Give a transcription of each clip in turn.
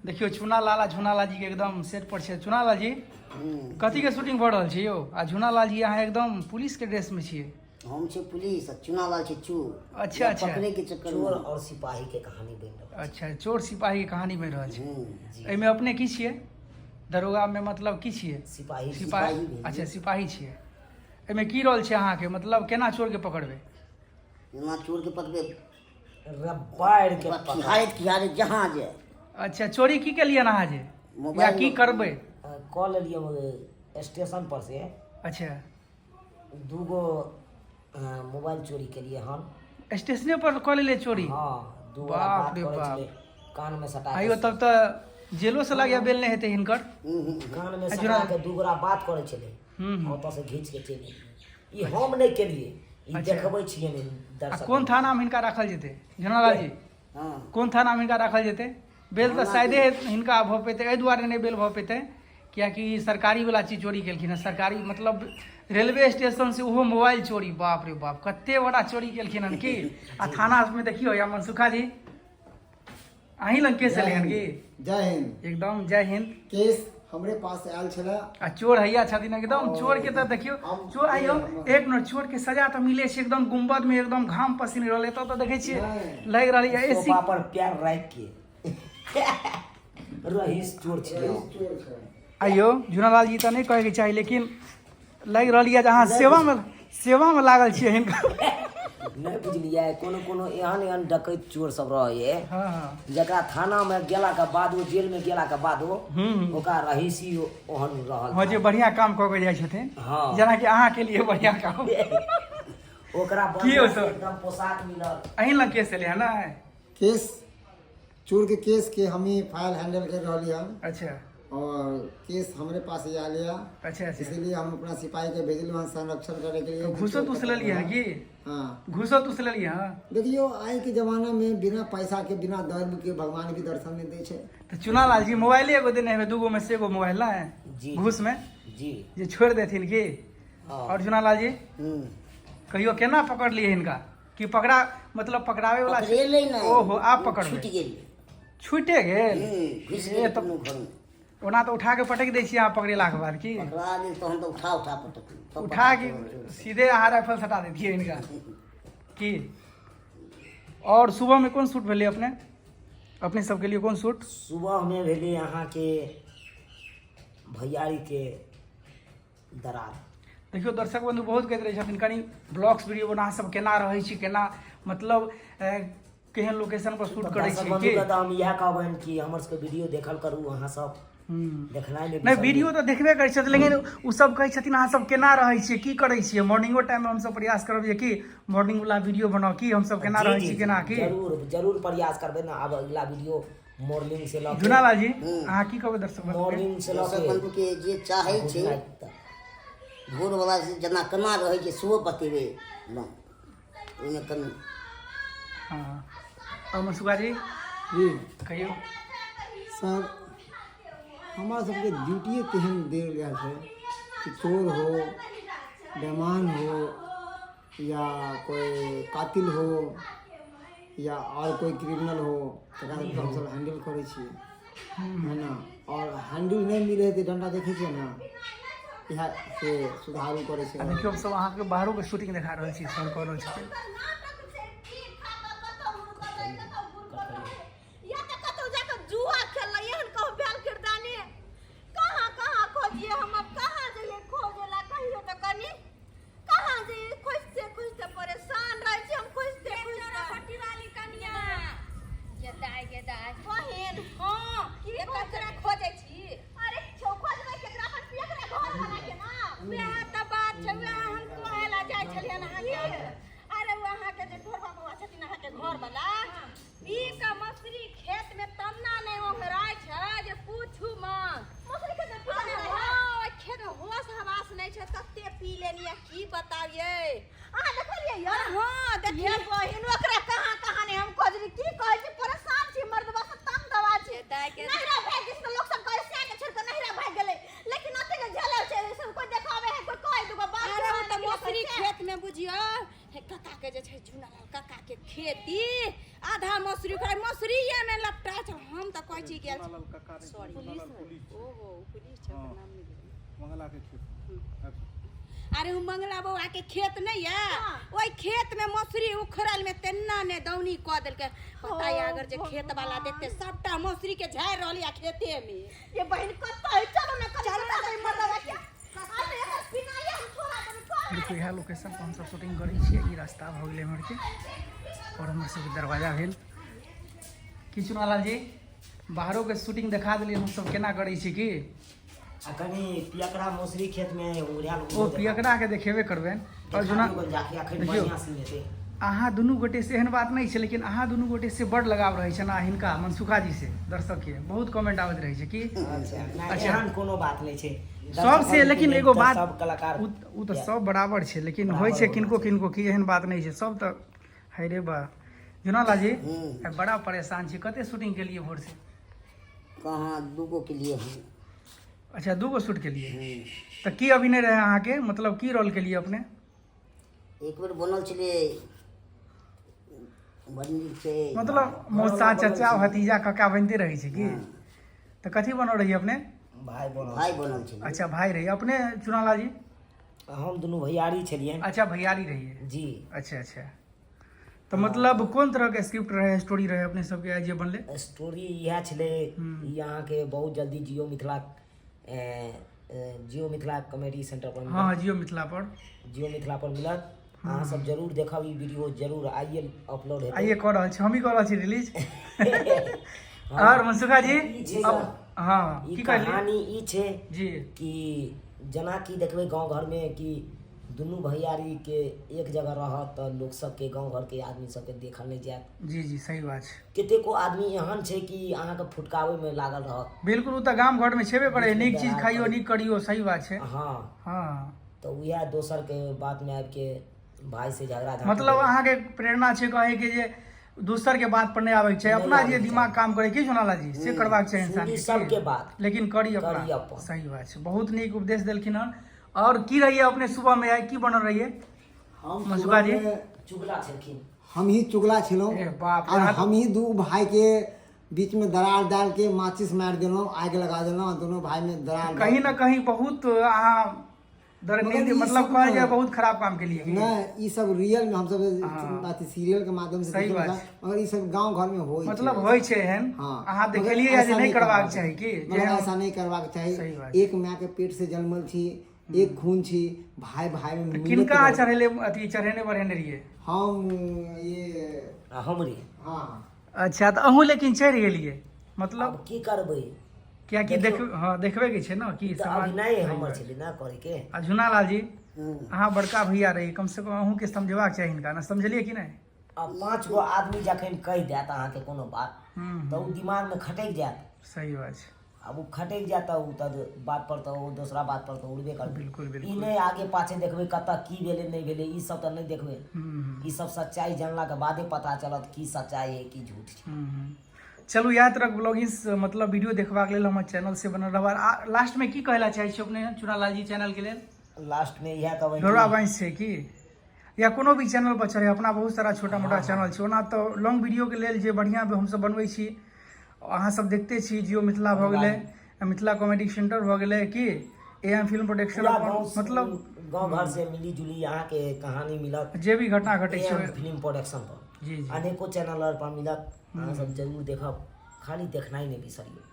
देखियो चुनालाल झुनालाल जी के एकदम सेट पर छे। चुनालाल जी कथी के शूटिंग भ रहल छै यो? आ झुनालाल जी अहाँ एकदम पुलिस के ड्रेस में छिए। हम छे पुलिस, चुनालाल छे चोर। अच्छा अच्छा, पकड़े के चक्कर चोर और सिपाही के कहानी बन रहल अच्छा चोर सिपाही के कहानी बन रहल छै। जी। एहिमे अपने की छिए? दरोगा में मतलब की छिए? सिपाही सिपाही। अच्छा सिपाही छिए। एहिमे की रोल छै अहाँ के? मतलब केना चोर के पकड़बे? ना चोर के पकड़े रबाड़ के खिहारत खिहारत जहाँ जाए। अच्छा चोरी की के लिए अहाँ जे या मोबाइल की करबे? कॉल लिए स्टेशन पर से अच्छा दूगो मोबाइल चोरी के लिए हम स्टेशने पर कॉल ले चोरी? हाँ दूगो बाप बात रे करे बाप। छले, कान में सटा आइयो तब तो जेलो से लगे बेल नहीं हेते हिनकर। कान में अच्छा। सटा के दूगरा बात करे छले, ओतऽ से घींच के चली। ई हम नहीं केलिए, ई अच्छा। देखबै छियै ने आ दर्शक। कौन थाना में हिनका राखल जेते? झुनालाल जी हाँ कौन थाना में हिनका राखल जेते? बेल तो शायदे हिनका भ पेते, एहि दुआरे नहीं बेल भ पेते कियाकि सरकारी वाला चीज चोरी केलखिन है। सरकारी मतलब रेलवे स्टेशन से वो मोबाइल चोरी। बाप रे बाप, कते बड़ा चोरी केलखिन हन की। आ थाना में देखियो या मनसुखा जी अहीं लंग केस एलै हन की? जय हिंद। एकदम जय हिंद। केस हमरे पास आयल छला। आ चोर हैया छथिन एकदम। चोर के तो देखियो, चोर आइयो एक मिनट, चोर के सजा तो मिले छै एकदम। गुंबद में एकदम घाम पसीन रहल एतो तो देखे छियै लग रहल है एसी सोफा पर पैर राख के रहीस चोर छियै। आइयो झुनालाल जी तो नहीं कहे के चाहिए, लेकिन लग रही है जहाँ सेवा में लागल छियै हिनका। नहीं बुझलिए, कोनो कोनो एहन एहन डकैत चोर सब रहे हाँ हाँ जकरा थाना में गेला के बाद, जेल में गेला के बाद ओकरा रहीसी ओहन रहल। हाँ जे बढ़िया काम कऽ के जाइ छथिन। हाँ। जेना कि अहाँ के लिए बढ़िया काम। ओकरा की हो बढ़िया से सर? एकदम पोशाक मिलल। अहीं लग केस एले है ना? केस चोर के केस के हम ही फाइल हैंडल कर रही हम, अच्छा और केस हमरे पास ही आ लिया। अच्छा अच्छा। इसीलिए हम अपना सिपाही के भेजलू हैं संरक्षण करे के लिए। घूसो तुस ले लिया है की? हाँ घूसो तुस ले लिया हाँ? देखियो आज के जमाना में बिना पैसा के बिना धर्म के भगवान भी दर्शन नहीं दे छे। तो चुनालाल जी मोबाइल एगो देने है, दूगो में से एगो मोबाइल ना है जी। घूस में जी जे छोड़ देथिन की? हाँ। और चुनालाल जी कहियो केना पकड़ लिए हिनका? कि पकड़ा मतलब पकड़ावे वाला पकड़ेले नहीं। ओहो आप पकड़ छूट गेल। छूटे गेल? घुस ए गेल तो कोनो घर में। ओना तो उठा के पटक दै छियै अहाँ पकड़ेला के बाद की? पकड़ा गेल तो हम तो उठा पटक उठा के सीधे अहाँ राइफल सटा देतियै इनका की? और सुबह में कौन शूट भेलै अपने सबके लिए? कौन शूट? सुबह में भेले यहाँ के भैयारी के दरार। देखियो दर्शक बंधु बहुत कहते रहे छथिन कनी ब्लॉग्स वीडियो बना सब केना रहै छी, केना मतलब केहन लोकेशन पर शूट करै छी की? तो हम यह कहबन कि हमर सबके वीडियो देखल करू अहाँ सब। देखनाइ नहीं वीडियो तो देखबे करै छथिन, लेकिन उ सब कहै छथिन अहाँ सब केना रहै छियै, की करै छियै? मॉर्निंगो टाइम में हम सब प्रयास करब जे कि मॉर्निंग वाला वीडियो बनाओ की हम सब केना रहै छी केना की? जरूर जरूर प्रयास करबे ना। अब अगला वीडियो मॉर्निंग से लऽ झुनालाल जी अहाँ की कहबै दर्शक बंधु के? मॉर्निंग से लऽ दर्शक बंधु के जे चाहे छै भोर वाला से जना केना रहे छै सेहो बतेबे ना ओने कन। हाँ और मनसुखा जी जी कहियो। सर हमारा सबके ड्यूटी तेहन देल गया है कि चोर हो, बेमान हो, या कोई कातिल हो, या और कोई क्रिमिनल हो, तो हम सब हैंडल करे छिए है ना। और हैंडल नहीं मिले तो डंडा देखे छिए ना, यह से सुधारू करे छिए। देखियो सब अहाँ के बाहरों के शूटिंग दिखा रहल छी, सब कह रहल छी। खेती आधा मसूरी मसूरी में लपटा हम तो कह की गेल सॉरी ओहो पुलिस छै ओकर नाम नहीं मंगला के खेत अरे उ मंगला बउआ के खेत नहीं है ओई खेत में मौसरी उखड़ल में तेन्ना ने दौनी क देल के पता है अगर जे खेत वाला देखते सबटा मौसरी के झाड़ रहल या खेते में ये बहन कत है चलो ना चलो ना मरवा क्या अरे एकर पिनाया हम थोड़ा देखिए इएह लोकेशन पर हमसब शूटिंग करै छियै ई रास्ता भऽ गेलै हमर के और हमर सबके दरवाजा भेल की चुनालाल जी बाहरों के शूटिंग देखा देलियै हमसब केना करै छी की कनी पियकरा मौसरी खेत में उड़िया ओ पियकरा के देखेबे करबेन और जुना जाके अखन देखियौ, बढ़िया सीन हेतै अहाँ दुनू गोटे से एहन बात नहीं है लेकिन अहाँ दुनू गोटे से बड़ लगाव रहे ना हिनका मनसुखा जी से दर्शक के बहुत कमेंट आबैत रहे छै कि अच्छा एहन कोनो बात नहीं छै सबसे लेकिन एगो बात सब कलाकार उ तो सब बराबर छै लेकिन होइ छै किनको किनको की एहन बात नहीं छै सब तो है रे बा जुनाला जी बड़ा परेशान छी कते शूटिंग के लिए भोर से कहाँ दूगो के लिए हम अच्छा 2 गो शूट के लिए तो की अभिनय रहे अहाँ के मतलब की रोल के लिए अपने एक बेर बनल छलै बड़ी से मतलब मौसा चाचा भतीजा काका बनते रहे छै की तो कथी बनल रही अपने भाई भाई बनल छलै अच्छा भाई रही अपने चुनाला जी हम दुनू भैयारी छलिए अच्छा भैयारी रही है जी अच्छा अच्छा तो मतलब कोन तरह के स्क्रिप्ट रहे स्टोरी रहे अपने सबके आज जे बनले स्टोरी यह छलै यहाँ के बहुत जल्दी जियो मिथिला कॉमेडी सेंटर पर हाँ जियो मिथिला पर मिलत अहाँ सब जरूर देखब ई वीडियो जरूर आइए अपलोड हेतै आइए कह रहल छी हम ही कह रहल छी रिलीज और मनसुखा जी अब हाँ ई की कहलिए कहानी ई छै जी कि जेना कि देखबै गांव घर में कि दुनू भैयारी के एक जगह रहत तऽ लोक सबके गांव घर के आदमी सबके देखल नहीं जायत जी जी सही बात छै कतेको आदमी एहन छै कि अहाँके फुटकावे में लागल रहत बिल्कुल उ तऽ गाम घर में छेबे करे नीक चीज खाइयो नीक करियो सही बात छै हाँ हाँ तो वह दोसर के बात में आबि के भाई से झगड़ा झाँटी मतलब अहाँ के प्रेरणा छै कहे के जे दोसर के बात पर नहीं आवे छै अपना जे दिमाग काम करे की सुनाला जी से करबाक छै इंसान के सबके बात लेकिन करी करी अपना अपन। सही बात छै बहुत नीक उपदेश देलखिन हन और की रहिए अपने सुबह में आइ की बनल रहिए हम मनसुखा जी चुगला छलखिन हम ही चुगला छलहुँ ए बाप और रे हम ही दू भाई के बीच में दरार डाल के माचिस मार देलहुँ आग लगा देलहुँ दोनों भाई में दरार डाल- कहीं ना कहीं बहुत अहाँ दरनीति मगर ई मतलब सब कहल ना- जाए बहुत खराब काम के लिए नहीं ये सब रियल में हम सब हाँ। सीरियल के माध्यम से सही देखल बात बा, मगर ये सब गांव घर में हो मतलब होइ छै एहन हाँ अहाँ मगर देखलिए या जे ऐसा नहीं करबाक करबाक चाही की मगर जे हम- ऐसा नहीं करबाक सही चाही बात एक माँ के पेट से जन्मल छी एक खून छी भाई भाई में मिलत किनका रहो। चढ़ेले अथी चढ़ेने बढ़ेने रहिए हम ये हमरे हाँ अच्छा तो अहूँ लेकिन चढ़ गेलिए मतलब अब की करबै क्या कि देख हाँ देखबे के छै ना कि तऽ समाज अभिनय हमर छलै ना करे के आ झुनालाल जी अहाँ बड़का भैया रही कम से कम अहूँ के समझेबाक चाही हिनका ना समझलिए कि नहीं अब 5 गो आदमी जखन कहि देत अहाँके कोनो बात तऽ ओ दिमाग में खटक जायत सही बात छै अब ओ खटक जायत तऽ ओ तऽ बात पर तऽ ओ दोसरा बात पर तऽ उड़बे करबै बिल्कुल ई बिल्कुल नहीं आगे पाछे देखबै कतऽ की भेलै नहीं भेलै ई सब तऽ नहीं देखबै ई सब सच्चाई जानला के बादे पता चलत की सच्चाई है की झूठ छै चलू इएह तरह ब्लॉगिंग मतलब वीडियो देखबाक लेल हमर चैनल से बनल रहब लास्ट में की कहला चाहै छी अपने चुनालाल जी चैनल के लेल लास्ट में इएह कहबै ढोरा वंश छै कि या कोनो भी चैनल पर चढ़े अपना बहुत सारा छोटा मोटा चैनल छै ओना तो लॉन्ग वीडियो के लेल जे बढ़िया हमसब बनबै छी अहाँ सब देखते छी जियो मिथिला भऽ गेलै मिथिला कॉमेडी सेंटर भऽ गेलै कि एएम फिल्म प्रोडक्शन मतलब गाँव घर से मिली जुली यहाँ के कहानी मिलत जे भी घटना घटै छै फिल्म प्रोडक्शन पर जी जी अनेको चैनल पर मिलत अहाँ सब जरूर देखब खाली देखनाइ नहीं बिसरियो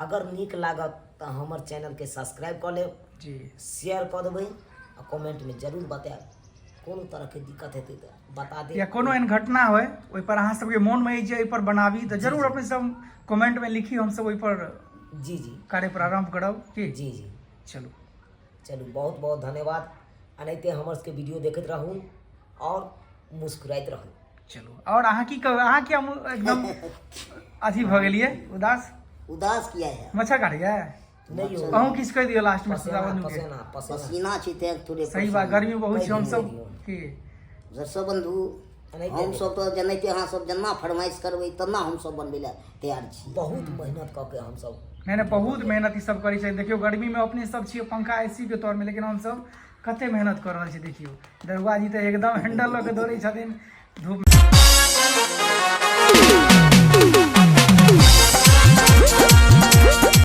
अगर नीक लागत तऽ हमर चैनल के सब्सक्राइब कऽ लेब जी शेयर कऽ देबै आ कमेंट में जरूर बतायब कोनो तरह के दिक्कत हेतै तऽ बता देब या कोनो एहन घटना होय ओहि पर अहाँ सबके मोन में जे एहि पर बनाबी तऽ जरूर अपने सब कमेंट में लिखी हम सब ओहि पर जी जी कार्य प्रारंभ करब की जी जी चलू चलू बहुत बहुत धन्यवाद एनाहिते हमर सबके वीडियो देखैत रहू और मुस्कुराइत रहू चलू और अहाँ की कहबै अहाँ क्या एकदम अथी भऽ गेलिए उदास उदास किया है मच्छा काटैया नहीं हो अहूँ किछु कहि दियौ लास्ट में पसेना सदा बंधु के पसेना पसेना पसीना छी तैं थोड़े सही बात गर्मी बहुत छै हम सब की दर्शक बंधु एनाहिते हम सब तो जनाइते अहाँ सब जेना फरमाइश करबै तेना हम सब बनबै लए तैयार छी बहुत मेहनत कऽ के हम सब नहीं बहुत मेहनत ई सब करै छै देखियौ गर्मी में अपने सब छियै पंखा एसी के तौर में लेकिन हम सब कते मेहनत कर रहल छी देखियौ दरुआ जी तऽ एकदम हैंडल लऽ के दौड़ै छथिन धूप